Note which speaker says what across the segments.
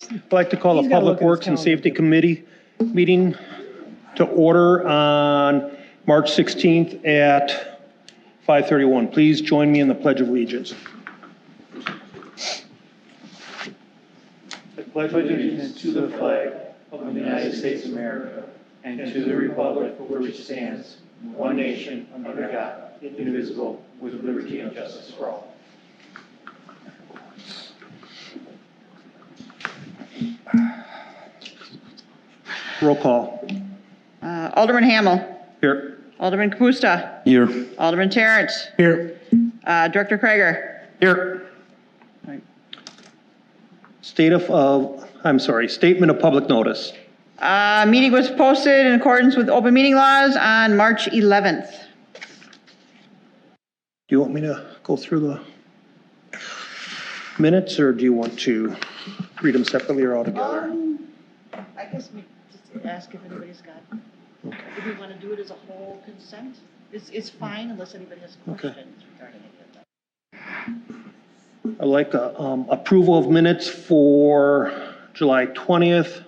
Speaker 1: I'd like to call the Public Works and Safety Committee meeting to order on March 16th at 5:31. Please join me in the Pledge of Allegiance.
Speaker 2: I pledge allegiance to the flag of the United States of America and to the republic for which it stands, one nation, under God, indivisible, with liberty and justice for all.
Speaker 1: Roll call.
Speaker 3: Alderman Hamel.
Speaker 1: Here.
Speaker 3: Alderman Kapusta.
Speaker 1: Here.
Speaker 3: Alderman Terrence.
Speaker 1: Here.
Speaker 3: Director Krager.
Speaker 1: Here. Statement of public notice.
Speaker 3: Meeting was posted in accordance with open meeting laws on March 11th.
Speaker 1: Do you want me to go through the minutes, or do you want to read them separately or all together?
Speaker 3: I guess we just ask if anybody's got, if we want to do it as a whole consent, it's fine unless anybody has questions regarding any of that.
Speaker 1: I'd like approval of minutes for July 20th,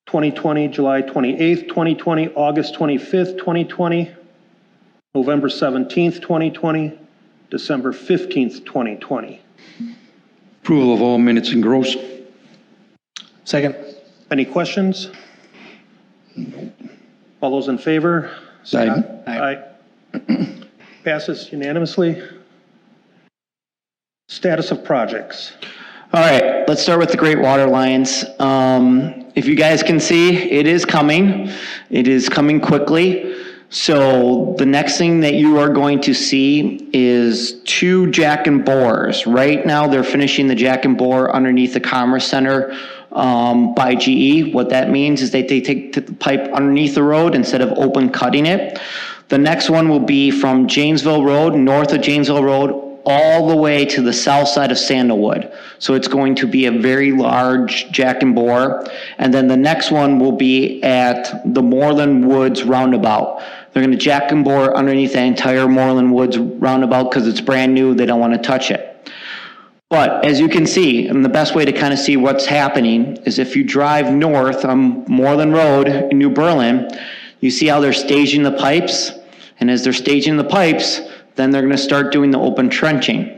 Speaker 1: 2020, July 28th, 2020, August 25th, 2020, November 17th, 2020, December 15th, 2020.
Speaker 4: Approval of all minutes engrossed.
Speaker 1: Second. Any questions? All those in favor? Say aye. Aye. Passes unanimously. Status of projects.
Speaker 5: All right, let's start with the Great Water Lines. If you guys can see, it is coming. It is coming quickly. So the next thing that you are going to see is 2 jack and bores. Right now, they're finishing the jack and bore underneath the Commerce Center by GE. What that means is that they take the pipe underneath the road instead of open cutting it. The next one will be from Janesville Road, north of Janesville Road, all the way to the south side of Sandalwood. So it's going to be a very large jack and bore. And then the next one will be at the Moreland Woods roundabout. They're going to jack and bore underneath the entire Moreland Woods roundabout because it's brand new. They don't want to touch it. But as you can see, and the best way to kind of see what's happening is if you drive north on Moreland Road in New Berlin, you see how they're staging the pipes. And as they're staging the pipes, then they're going to start doing the open trenching.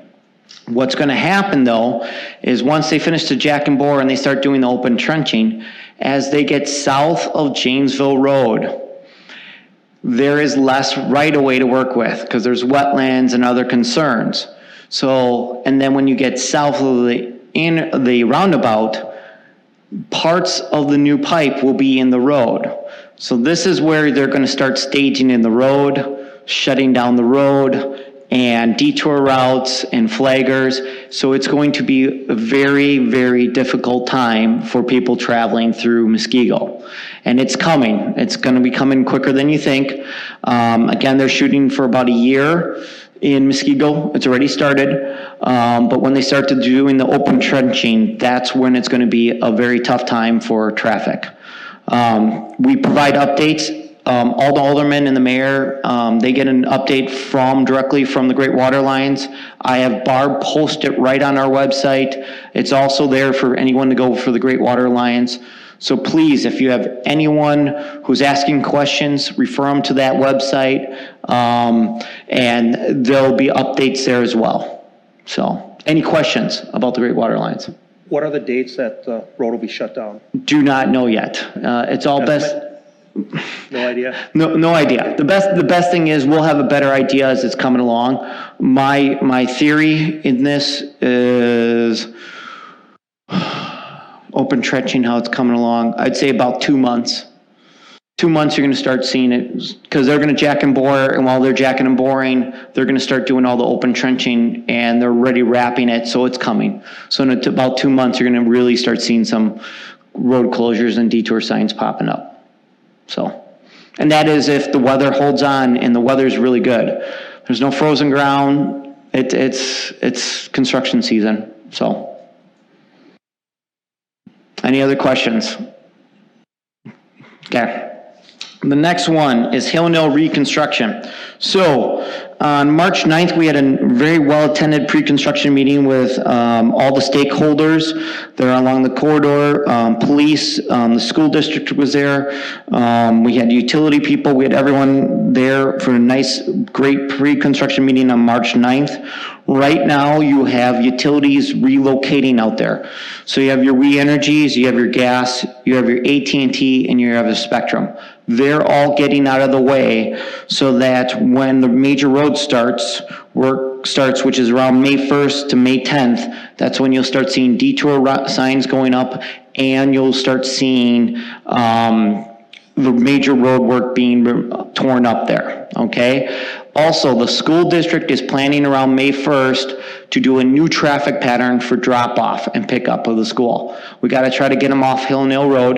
Speaker 5: What's going to happen, though, is once they finish the jack and bore and they start doing the open trenching, as they get south of Janesville Road, there is less right-of-way to work with because there's wetlands and other concerns. So, and then when you get south of the roundabout, parts of the new pipe will be in the road. So this is where they're going to start staging in the road, shutting down the road, and detour routes and flaggers. So it's going to be a very, very difficult time for people traveling through Muskego. And it's coming. It's going to be coming quicker than you think. Again, they're shooting for about a year in Muskego. It's already started. But when they start to doing the open trenching, that's when it's going to be a very tough time for traffic. We provide updates. All the aldermen and the mayor, they get an update directly from the Great Water Lines. I have Barb post it right on our website. It's also there for anyone to go for the Great Water Lines. So please, if you have anyone who's asking questions, refer them to that website, and there'll be updates there as well. So, any questions about the Great Water Lines?
Speaker 1: What are the dates that the road will be shut down?
Speaker 5: Do not know yet. It's all best.
Speaker 1: No idea?
Speaker 5: No idea. The best thing is we'll have a better idea as it's coming along. My theory in this is open trenching, how it's coming along. I'd say about 2 months. 2 months you're going to start seeing it because they're going to jack and bore, and while they're jacking and boring, they're going to start doing all the open trenching, and they're already wrapping it, so it's coming. So in about 2 months you're going to really start seeing some road closures and detour signs popping up. So, and that is if the weather holds on and the weather's really good. There's no frozen ground. It's construction season. So, any other questions? Okay. The next one is Hillandale Reconstruction. So, On March 9th, we had a very well-attended pre-construction meeting with all the stakeholders that are along the corridor, police, the school district was there. We had utility people, we had everyone there for a nice, great pre-construction meeting on March 9th. Right now, you have utilities relocating out there. So you have your We Energies, you have your gas, you have your AT&T, and you have the Spectrum. They're all getting out of the way so that when the major road work starts, which is around May 1st to May 10th, that's when you'll start seeing detour signs going up, and you'll start seeing the major road work being torn up there, okay? Also, the school district is planning around May 1st to do a new traffic pattern for drop-off and pickup of the school. We got to try to get them off Hillandale Road.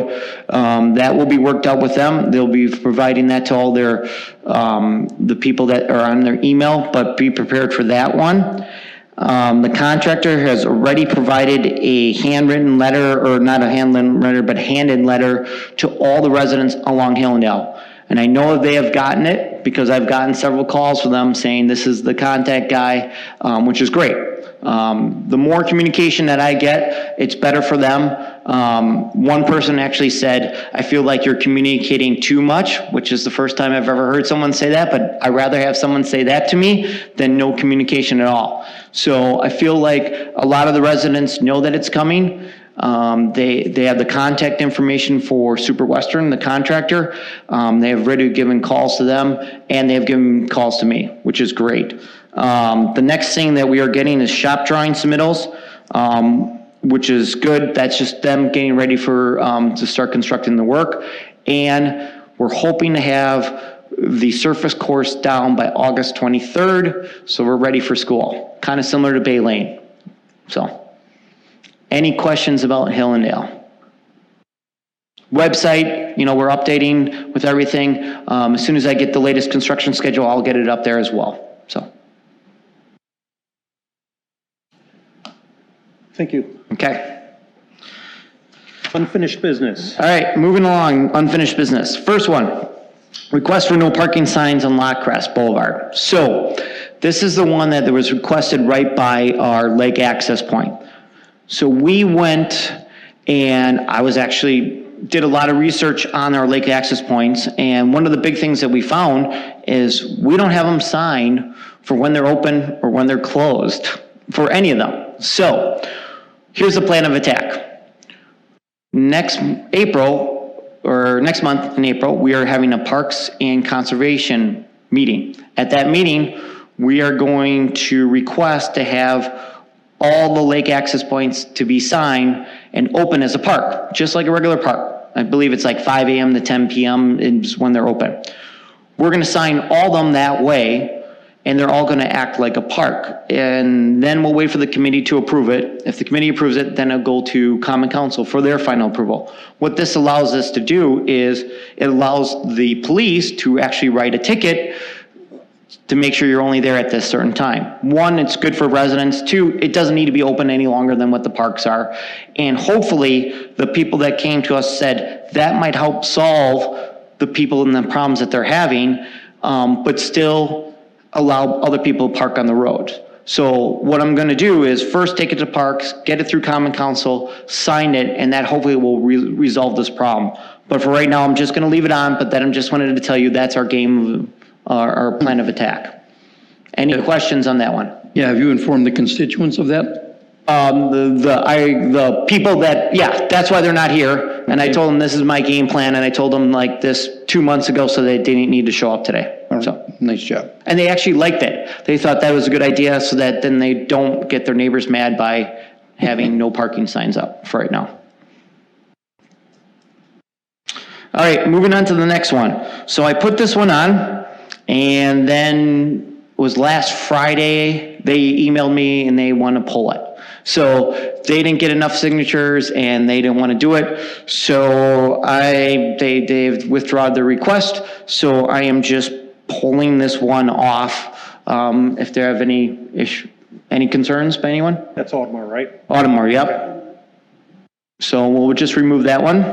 Speaker 5: That will be worked out with them. They'll be providing that to all their, the people that are on their email, but be prepared for that one. The contractor has already provided a handwritten letter, or not a handwritten letter, but handed letter to all the residents along Hillandale. And I know they have gotten it because I've gotten several calls from them saying this is the contact guy, which is great. The more communication that I get, it's better for them. One person actually said, I feel like you're communicating too much, which is the first time I've ever heard someone say that, but I'd rather have someone say that to me than no communication at all. So I feel like a lot of the residents know that it's coming. They have the contact information for Super Western, the contractor. They have already given calls to them, and they have given calls to me, which is great. The next thing that we are getting is shop drawing submittals, which is good. That's just them getting ready for to start constructing the work. And we're hoping to have the surface course down by August 23rd, so we're ready for school. Kind of similar to Bay Lane. So, any questions about Hillandale? Website, you know, we're updating with everything. As soon as I get the latest construction schedule, I'll get it up there as well. So.
Speaker 1: Thank you.
Speaker 5: Okay.
Speaker 1: Unfinished business.
Speaker 5: All right, moving along, unfinished business. First one, request for no parking signs on Lot Crest Boulevard. So, this is the one that was requested right by our lake access point. So we went, and I was actually did a lot of research on our lake access points, and one of the big things that we found is we don't have them signed for when they're open or when they're closed for any of them. So here's the plan of attack. Next April, or next month in April, we are having a Parks and Conservation meeting. At that meeting, we are going to request to have all the lake access points to be signed and open as a park, just like a regular park. I believe it's like 5 a.m. to 10 p.m. is when they're open. We're going to sign all of them that way, and they're all going to act like a park. And then we'll wait for the committee to approve it. If the committee approves it, then it'll go to Common Council for their final approval. What this allows us to do is it allows the police to actually write a ticket to make sure you're only there at this certain time. One, it's good for residents. Two, it doesn't need to be open any longer than what the parks are. And hopefully, the people that came to us said that might help solve the people and the problems that they're having, but still allow other people to park on the road. So what I'm gonna do is first take it to parks, get it through Common Council, sign it, and that hopefully will resolve this problem. But for right now, I'm just gonna leave it on, but then I just wanted to tell you that's our game, our plan of attack. Any questions on that one?
Speaker 4: Yeah, have you informed the constituents of that?
Speaker 5: The people that, yeah, that's why they're not here. And I told them this is my game plan, and I told them like this 2 months ago, so they didn't need to show up today. So
Speaker 4: Nice job.
Speaker 5: and they actually liked it. They thought that was a good idea, so that then they don't get their neighbors mad by having no parking signs up for right now. All right, moving on to the next one. So I put this one on, and then it was last Friday, they emailed me and they want to pull it. So they didn't get enough signatures and they didn't want to do it. So they've withdrawn their request. So I am just pulling this one off. If there have any concerns by anyone?
Speaker 1: That's Audemars, right?
Speaker 5: Audemars, yep. So we'll just remove that one.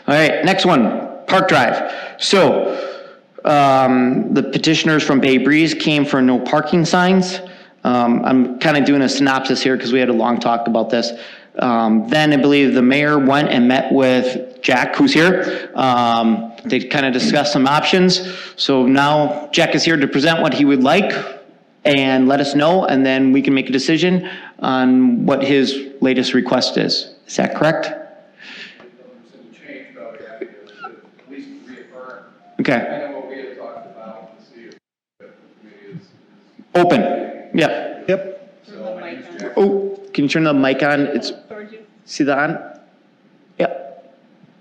Speaker 5: All right, next one, Park Drive. So the petitioners from Bay Breeze came for no parking signs. I'm kind of doing a synopsis here because we had a long talk about this. Then I believe the mayor went and met with Jack, who's here. They kind of discussed some options. So now Jack is here to present what he would like and let us know, and then we can make a decision on what his latest request is. Is that correct? Okay.
Speaker 6: I know what we had talked about to see if the committee is
Speaker 5: Open. Yeah.
Speaker 1: Yep.
Speaker 6: so my name's Jack.
Speaker 5: Oh, can you turn the mic on? It's, see that on? Yep.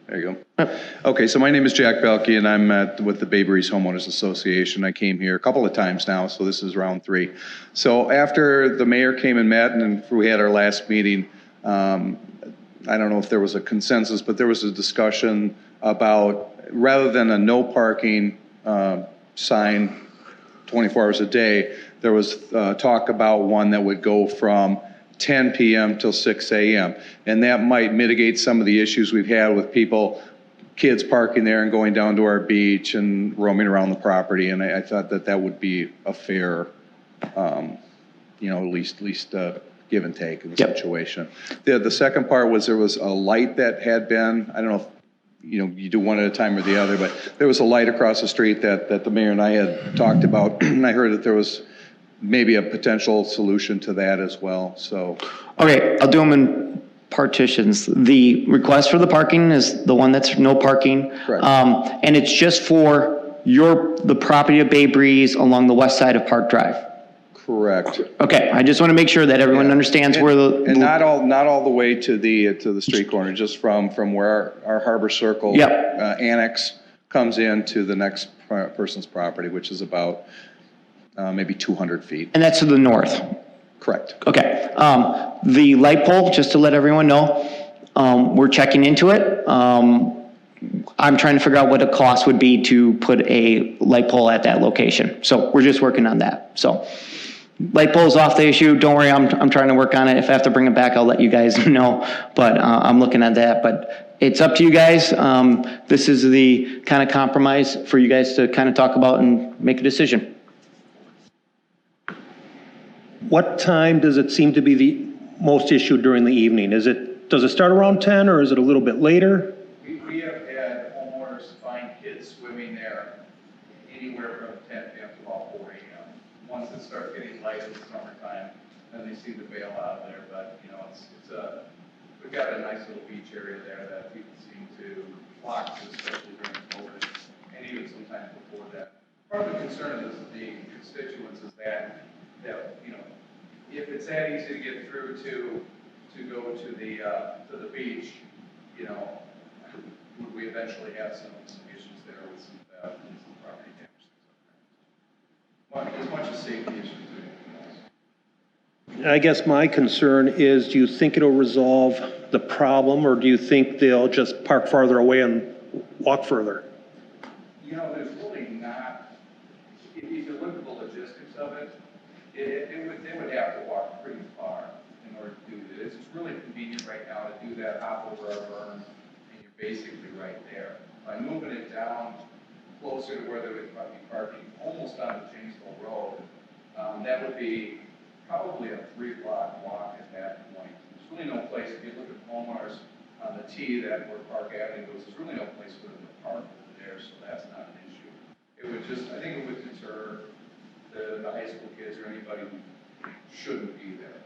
Speaker 6: There you go. Okay, so my name is Jack Belkey, and I'm with the Bay Breeze Homeowners Association. I came here a couple of times now, so this is round 3. So after the mayor came and met, and we had our last meeting, I don't know if there was a consensus, but there was a discussion about, rather than a no parking sign 24 hours a day, there was talk about one that would go from 10 p.m. till 6 a.m. And that might mitigate some of the issues we've had with people, kids parking there and going down to our beach and roaming around the property. And I thought that that would be a fair, at least give and take in the situation. The second part was there was a light that had been, I don't know if, you do one at a time or the other, but there was a light across the street that the mayor and I had talked about. And I heard that there was maybe a potential solution to that as well, so.
Speaker 5: Okay, I'll do them in partitions. The request for the parking is the one that's no parking.
Speaker 6: Correct.
Speaker 5: And it's just for the property of Bay Breeze along the west side of Park Drive.
Speaker 6: Correct.
Speaker 5: Okay, I just want to make sure that everyone understands where the.
Speaker 6: And not all the way to the street corner, just from where our Harbor Circle annex comes in to the next person's property, which is about maybe 200 feet.
Speaker 5: And that's to the north.
Speaker 6: Correct.
Speaker 5: Okay. The light pole, just to let everyone know, we're checking into it. I'm trying to figure out what the cost would be to put a light pole at that location. So we're just working on that. So light pole's off the issue. Don't worry, I'm trying to work on it. If I have to bring it back, I'll let you guys know. But I'm looking at that. But it's up to you guys. This is the kind of compromise for you guys to kind of talk about and make a decision.
Speaker 1: What time does it seem to be the most issue during the evening? Does it start around 10 or is it a little bit later?
Speaker 6: We have had homeowners find kids swimming there anywhere from 10 p.m. to about 4 a.m. Once it starts getting light in the summertime, then they seem to bail out of there. But we've got a nice little beach area there that people seem to flock to, especially during COVID, and even sometimes before that. Part of the concern of the constituents is that if it's that easy to get through to go to the beach, would we eventually have some issues there with some theft and some property damage, things like that? As much as safety issues as anything else.
Speaker 1: I guess my concern is, do you think it'll resolve the problem, or do you think they'll just park farther away and walk further?
Speaker 6: There's really not, if you look at the logistics of it, they would have to walk pretty far in order to do this. It's really convenient right now to do that, hop over our berm, and you're basically right there. By moving it down closer to where they would be parking, almost on the Janesville Road, that would be probably a 3-block walk at that point. There's really no place, if you look at homeowners on the T that where Park Avenue goes, there's really no place for them to park over there, so that's not an issue. It would I think it would deter the high school kids or anybody who shouldn't be there.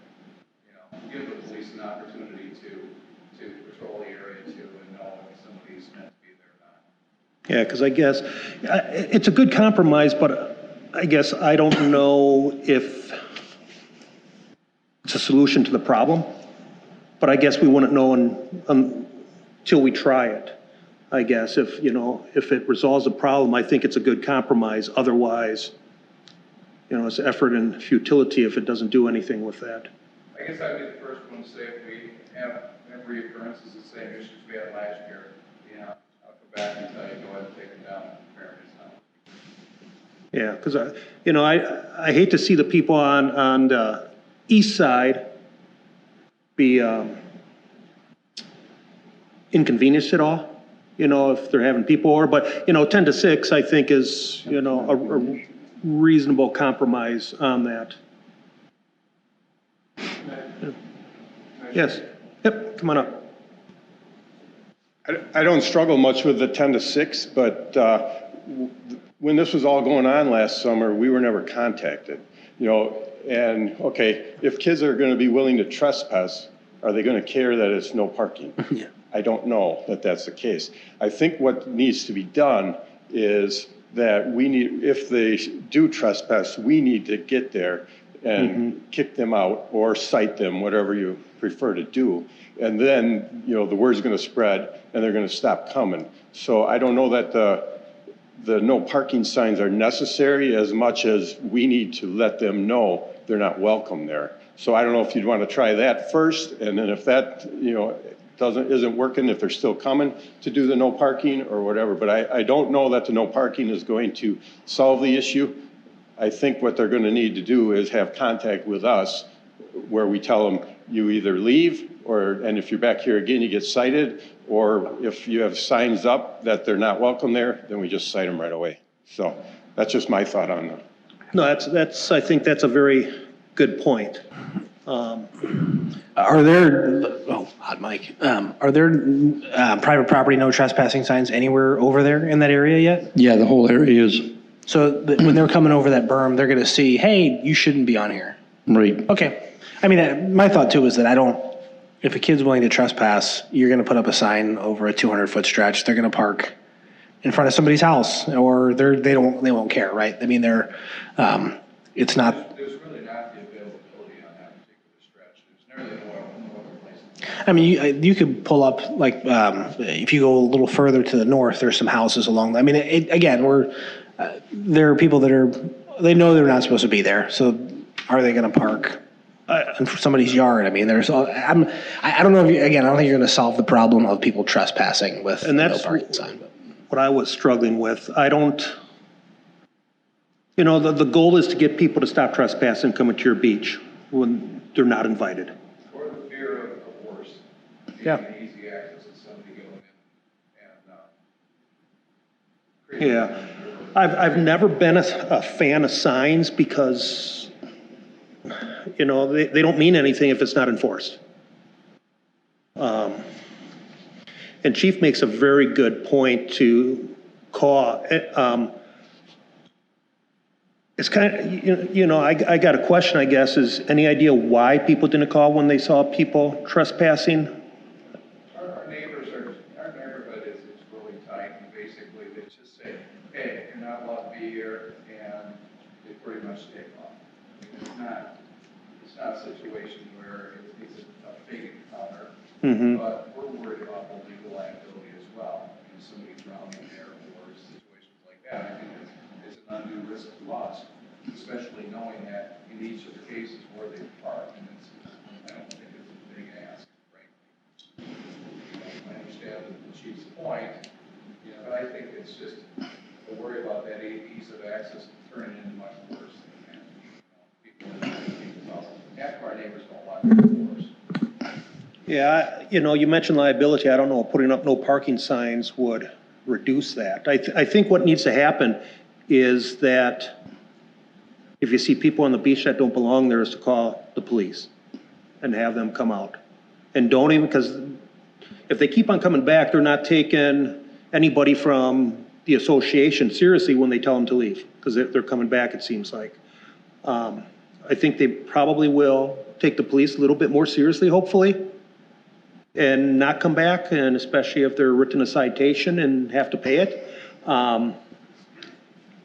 Speaker 6: Give the police an opportunity to patrol the area too and know if somebody's meant to be there or not.
Speaker 1: Yeah, because I guess it's a good compromise, but I guess I don't know if it's a solution to the problem. But I guess we wouldn't know until we try it. I guess if it resolves the problem, I think it's a good compromise. Otherwise, it's effort and futility if it doesn't do anything with that.
Speaker 6: I guess I'd be the first one to say if we have every occurrence is the same issues we had last year, I'll come back and tell you, go ahead and take them down.
Speaker 1: Yeah, because I hate to see the people on the east side be inconvenienced at all. if they're having people over, but, 10 to 6, I think is, a reasonable compromise on that. Yes, yep, come on up.
Speaker 7: I don't struggle much with the 10 to 6, but when this was all going on last summer, we were never contacted, and okay, if kids are going to be willing to trespass, are they going to care that it's no parking? Yeah. I don't know that that's the case. I think what needs to be done is that if they do trespass, we need to get there and kick them out or cite them, whatever you prefer to do. And then, the word's going to spread and they're going to stop coming. So I don't know that the no parking signs are necessary as much as we need to let them know they're not welcome there. So I don't know if you'd want to try that first, and then if that, isn't working, if they're still coming to do the no parking or whatever. But I don't know that the no parking is going to solve the issue. I think what they're going to need to do is have contact with us where we tell them you either leave and if you're back here again, you get cited, or if you have signs up that they're not welcome there, then we just cite them right away. So that's just my thought on that.
Speaker 1: No, I think that's a very good point.
Speaker 8: Are there, hot mic, are there private property no trespassing signs anywhere over there in that area yet?
Speaker 4: Yeah, the whole area is,
Speaker 8: So when they're coming over that berm, they're going to see, hey, you shouldn't be on here.
Speaker 4: right.
Speaker 8: Okay. I mean, my thought too is that if a kid's willing to trespass, you're going to put up a sign over a 200-foot stretch. They're going to park in front of somebody's house, or they won't care, right? I mean, it's not.
Speaker 6: There's really not the availability on that particular stretch. There's nearly no other place.
Speaker 8: I mean, you could pull up, like, if you go a little further to the north, there's some houses along. I mean, again, there are people they know they're not supposed to be there. So are they going to park in somebody's yard? I mean, I don't know if I don't think you're going to solve the problem of people trespassing with no parking sign.
Speaker 1: What I was struggling with. I don't, the goal is to get people to stop trespassing, coming to your beach when they're not invited.
Speaker 6: Or the fear of worse.
Speaker 1: Yeah.
Speaker 6: Easy access to somebody going in and
Speaker 1: Yeah. I've never been a fan of signs because, they don't mean anything if it's not enforced. And Chief makes a very good point to call. It's kind of, I got a question, I guess, is any idea why people didn't call when they saw people trespassing?
Speaker 6: Our neighborhood is really tight, and basically they just say, hey, you're not allowed to be here, and they pretty much take off. I mean, it's not a situation where it's a big encounter, but we're worried about the legal liability as well. Somebody drowning there or situations like that, I think it's an undue risk to us, especially knowing that in each of the cases where they park, and I don't think it's a big ask, frankly. I understand the chief's point, but I think it's just a worry about that ease of access turning into much worse than that. People, half of our neighbors don't want to enforce.
Speaker 1: Yeah, you mentioned liability. I don't know, putting up no parking signs would reduce that. I think what needs to happen is that if you see people on the beach that don't belong there, is to call the police and have them come out. And don't even, because if they keep on coming back, they're not taking anybody from the association seriously when they tell them to leave, because they're coming back, it seems like. I think they probably will take the police a little bit more seriously, hopefully, and not come back, and especially if they're written a citation and have to pay it. I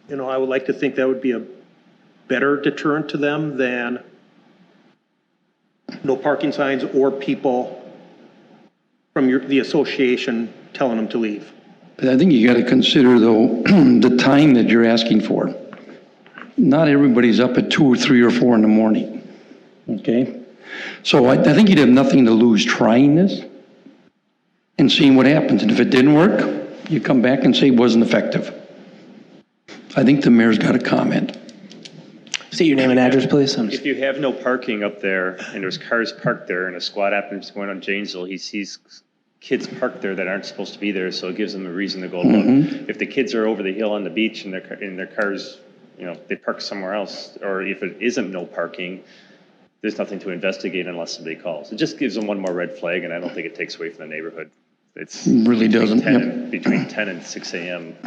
Speaker 1: would like to think that would be a better deterrent to them than no parking signs or people from the association telling them to leave.
Speaker 4: But I think you got to consider, though, the time that you're asking for. Not everybody's up at 2 or 3 or 4 in the morning, okay? So I think you'd have nothing to lose trying this and seeing what happens. And if it didn't work, you come back and say it wasn't effective. I think the mayor's got a comment.
Speaker 8: State your name and address, please.
Speaker 9: If you have no parking up there and there's cars parked there and a squad happens going on Janesville, he sees kids parked there that aren't supposed to be there, so it gives them a reason to go look. If the kids are over the hill on the beach and their cars, they park somewhere else, or if it isn't no parking, there's nothing to investigate unless somebody calls. It just gives them one more red flag, and I don't think it takes away from the neighborhood. It's
Speaker 4: Really doesn't,
Speaker 9: between 10 and 6 a.m.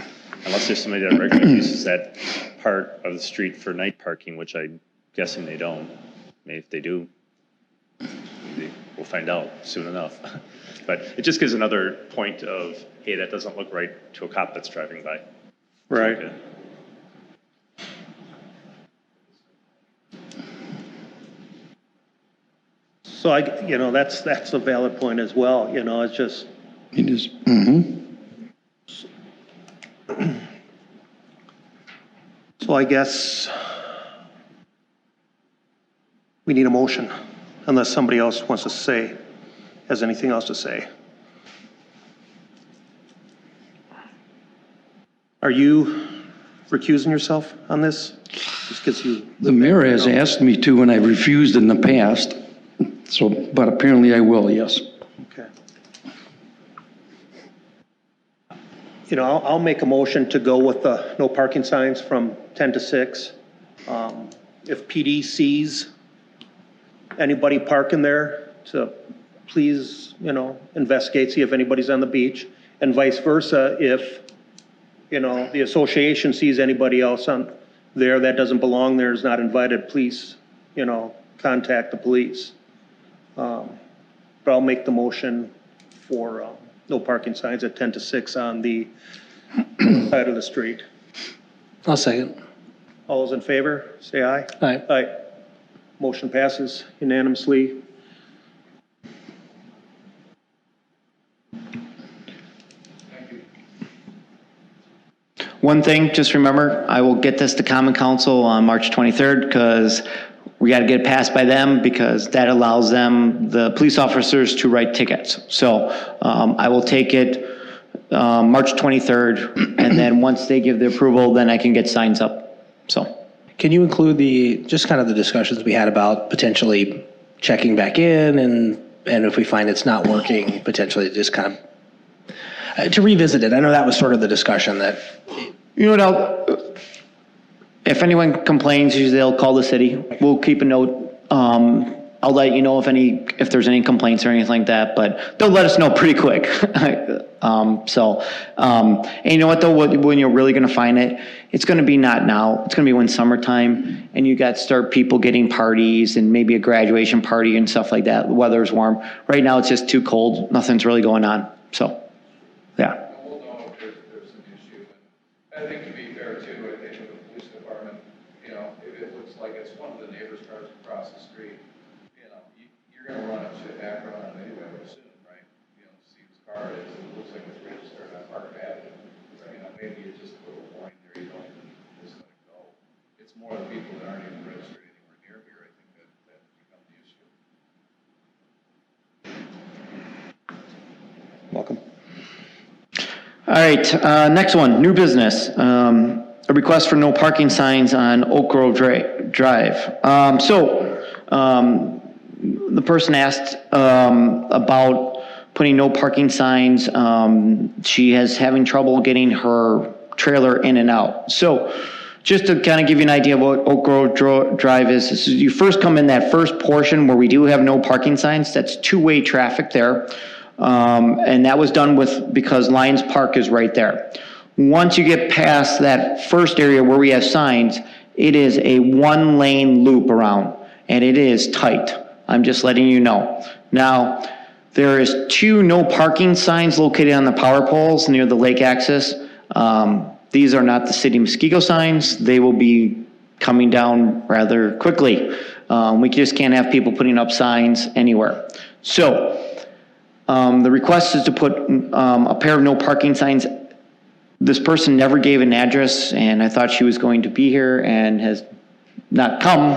Speaker 9: Unless there's somebody that regularly uses that part of the street for night parking, which I'm guessing they don't. Maybe if they do, we'll find out soon enough. But it just gives another point of, hey, that doesn't look right to a cop that's driving by.
Speaker 1: Right.
Speaker 9: Okay.
Speaker 1: So that's a valid point as well, it's just,
Speaker 4: It is.
Speaker 1: so I guess we need a motion, unless somebody else has anything else to say. Are you recusing yourself on this? Just because you.
Speaker 4: The mayor has asked me to, and I've refused in the past, but apparently I will, yes.
Speaker 1: Okay. I'll make a motion to go with the no parking signs from 10 to 6. If PD sees anybody parking there, to please, investigate, see if anybody's on the beach, and vice versa. If, the association sees anybody else on there that doesn't belong there, is not invited, please, contact the police. But I'll make the motion for no parking signs at 10 to 6 on the side of the street.
Speaker 8: I'll second.
Speaker 1: All those in favor, say aye.
Speaker 8: Aye.
Speaker 1: Aye. Motion passes unanimously.
Speaker 5: One thing, just remember, I will get this to Common Council on March 23rd, because we got to get it passed by them, because that allows them, the police officers, to write tickets. So I will take it March 23rd, and then once they give the approval, then I can get signs up. So.
Speaker 8: Can you include just kind of the discussions we had about potentially checking back in, and if we find it's not working, potentially just kind of to revisit it? I know that was sort of the discussion that.
Speaker 5: If anyone complains, usually they'll call the city. We'll keep a note. I'll let you know if there's any complaints or anything like that, but they'll let us know pretty quick. And you know what though, when you're really gonna find it, it's gonna be not now, it's gonna be when summertime, and you got people getting parties and maybe a graduation party and stuff like that. The weather's warm. Right now it's just too cold, nothing's really going on, so, yeah.
Speaker 6: We'll know if there's an issue. And I think to be fair too, I think with the police department, if it looks like it's one of the neighbor's cars across the street, you're gonna run up to the background on it anyway, I would assume, right? See whose car it is, and it looks like it's registered on Park Avenue. Maybe you just put a point there, you don't even just let it go. It's more the people that aren't even registered anywhere near here, I think that become the issue.
Speaker 1: Welcome.
Speaker 5: All right, next one, new business. A request for no parking signs on Oak Grove Drive. The person asked about putting no parking signs. She is having trouble getting her trailer in and out. So just to kind of give you an idea of what Oak Grove Drive is you first come in that first portion where we do have no parking signs. That's two-way traffic there. And that was done because Lions Park is right there. Once you get past that first area where we have signs, it is a one-lane loop around, and it is tight. I'm just letting you know. Now, there is 2 no parking signs located on the power poles near the lake access. These are not the city of Muskego signs. They will be coming down rather quickly. We just can't have people putting up signs anywhere. So, the request is to put a pair of no parking signs. This person never gave an address, and I thought she was going to be here and has not come.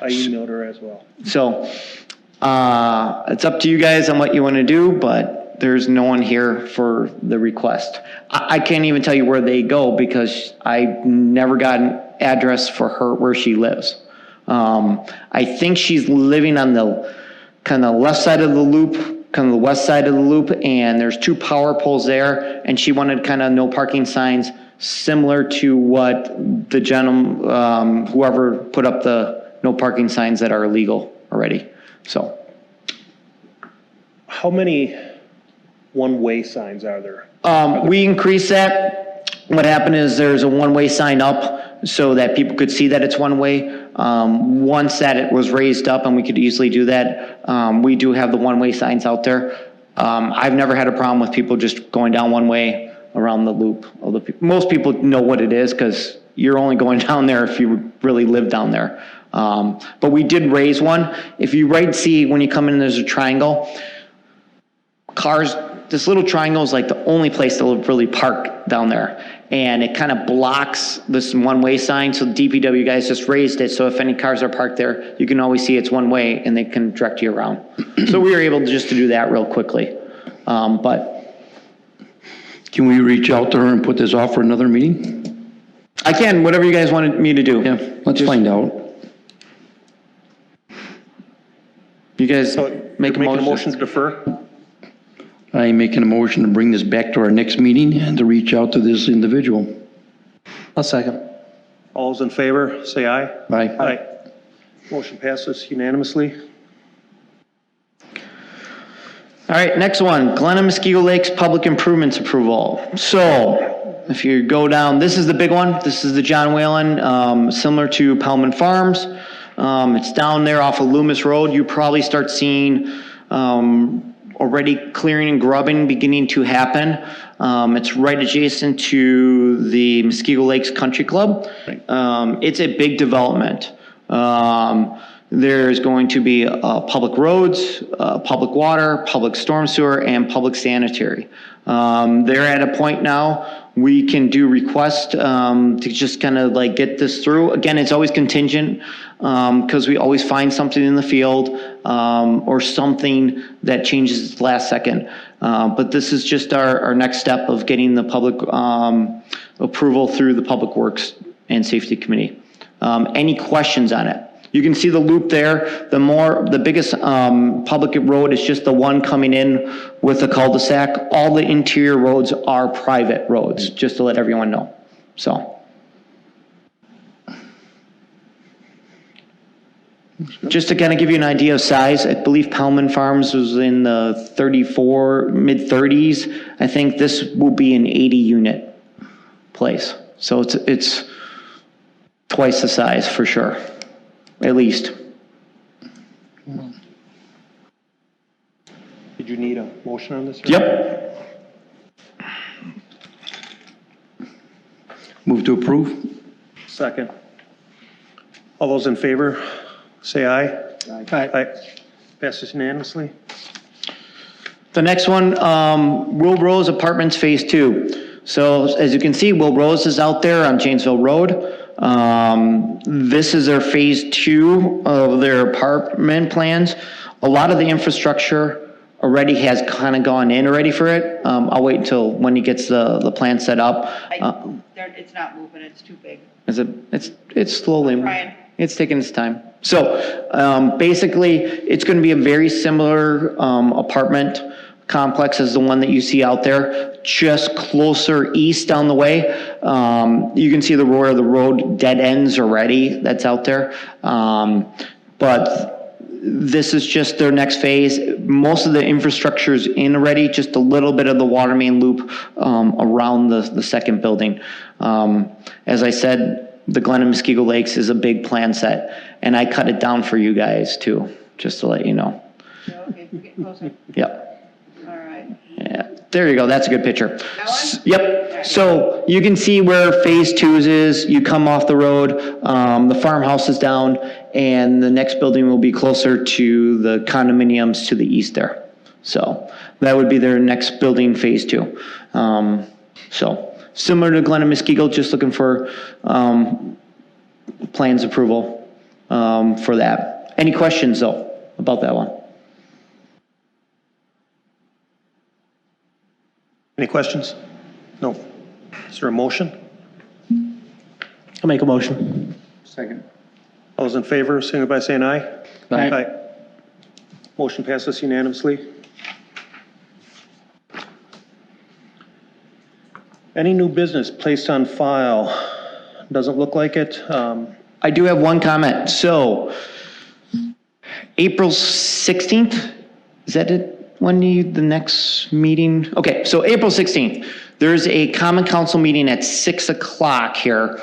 Speaker 1: I emailed her as well.
Speaker 5: So it's up to you guys on what you want to do, but there's no one here for the request. I can't even tell you where they go because I never got an address for her where she lives. I think she's living on the kind of left side of the loop kind of the west side of the loop, and there's 2 power poles there, and she wanted kind of no parking signs similar to what the gentleman, whoever put up the no parking signs that are illegal already, so.
Speaker 1: How many one-way signs are there?
Speaker 5: We increased that. What happened is there's a one-way sign up so that people could see that it's one-way. Once that it was raised up and we could easily do that, we do have the one-way signs out there. I've never had a problem with people just going down one way around the loop. Most people know what it is because you're only going down there if you really live down there. But we did raise one. If you see when you come in, there's a triangle. Cars, this little triangle is like the only place they'll really park down there. And it kind of blocks this one-way sign. So the DPW guys just raised it. So if any cars are parked there, you can always see it's one way and they can direct you around. So we were able to just to do that real quickly. But
Speaker 4: Can we reach out to her and put this off for another meeting?
Speaker 5: I can, whatever you guys wanted me to do.
Speaker 4: Yeah, let's find out.
Speaker 5: You guys
Speaker 1: So
Speaker 5: make
Speaker 1: you're
Speaker 5: a
Speaker 1: making a
Speaker 5: motion.
Speaker 1: motion to defer?
Speaker 4: I'm making a motion to bring this back to our next meeting and to reach out to this individual.
Speaker 8: I'll second.
Speaker 1: All those in favor, say aye.
Speaker 4: Aye.
Speaker 1: Aye. Motion passes unanimously.
Speaker 5: All right, next one, Glenna Muskego Lakes Public Improvements Approval. So, if you go down, this is the big one. This is the John Whalen, similar to Pelman Farms. It's down there off of Loomis Road. You probably start seeing already clearing and grubbing beginning to happen. It's right adjacent to the Muskego Lakes Country Club. It's a big development. There's going to be public roads, public water, public storm sewer, and public sanitary. They're at a point now we can do requests to just kind of like get this through. Again, it's always contingent because we always find something in the field or something that changes at the last second. But this is just our next step of getting the public approval through the Public Works and Safety Committee. Any questions on it? You can see the loop there. The biggest public road is just the one coming in with the cul-de-sac. All the interior roads are private roads, just to let everyone know. So. Just to kind of give you an idea of size, I believe Pelman Farms was in the 34, mid-30s. I think this will be an 80-unit place. So it's twice the size for sure. At least.
Speaker 1: Did you need a motion on this?
Speaker 5: Yep.
Speaker 4: Move to approve?
Speaker 1: Second. All those in favor, say aye.
Speaker 8: Aye.
Speaker 1: Aye. Passes unanimously.
Speaker 5: The next one, Will Rose Apartments Phase 2. So as you can see, Will Rose is out there on Janesville Road. This is their Phase 2 of their apartment plans. A lot of the infrastructure already has kind of gone in already for it. I'll wait until when he gets the plan set up.
Speaker 3: It's not moving, it's too big.
Speaker 5: Is it? It's slowly.
Speaker 3: Trying.
Speaker 5: It's taking its time. So basically, it's going to be a very similar apartment complex as the one that you see out there, just closer east down the way. You can see where the road dead ends already that's out there. But this is just their next phase. Most of the infrastructure is in already, just a little bit of the water main loop around the second building. As I said, the Glenna Muskego Lakes is a big plan set, and I cut it down for you guys too, just to let you know.
Speaker 3: Okay, we're getting closer.
Speaker 5: Yep.
Speaker 3: All right.
Speaker 5: Yeah, there you go. That's a good picture.
Speaker 3: That one?
Speaker 5: Yep. So you can see where Phase 2 is. You come off the road, the farmhouse is down, and the next building will be closer to the condominiums to the east there. So that would be their next building, Phase 2. So similar to Glenna Muskego, just looking for plans approval for that. Any questions though about that one?
Speaker 1: Any questions? No. Is there a motion?
Speaker 8: I'll make a motion.
Speaker 6: Second.
Speaker 1: All those in favor, signify by saying aye.
Speaker 8: Aye.
Speaker 1: Motion passes unanimously. Any new business placed on file? Doesn't look like it.
Speaker 5: I do have one comment. So, April 16th, is that it? The next meeting? Okay, so April 16th, there's a common council meeting at 6 o'clock here.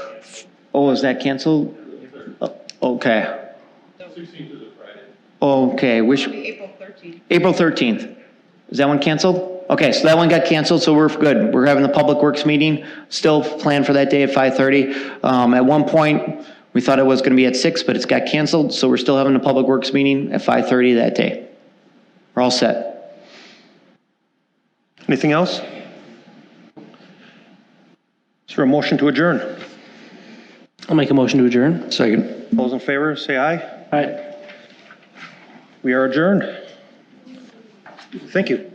Speaker 5: Oh, is that canceled? Okay. Okay,
Speaker 3: April 13th.
Speaker 5: April 13th. Is that one canceled? Okay, so that one got canceled, so we're good. We're having the Public Works meeting, still planned for that day at 5:30. At one point, we thought it was gonna be at 6, but it's got canceled, so we're still having the Public Works meeting at 5:30 that day. We're all set.
Speaker 1: Anything else? Is there a motion to adjourn?
Speaker 8: I'll make a motion to adjourn.
Speaker 4: Second.
Speaker 1: Those in favor, say aye.
Speaker 8: All right.
Speaker 1: We are adjourned. Thank you.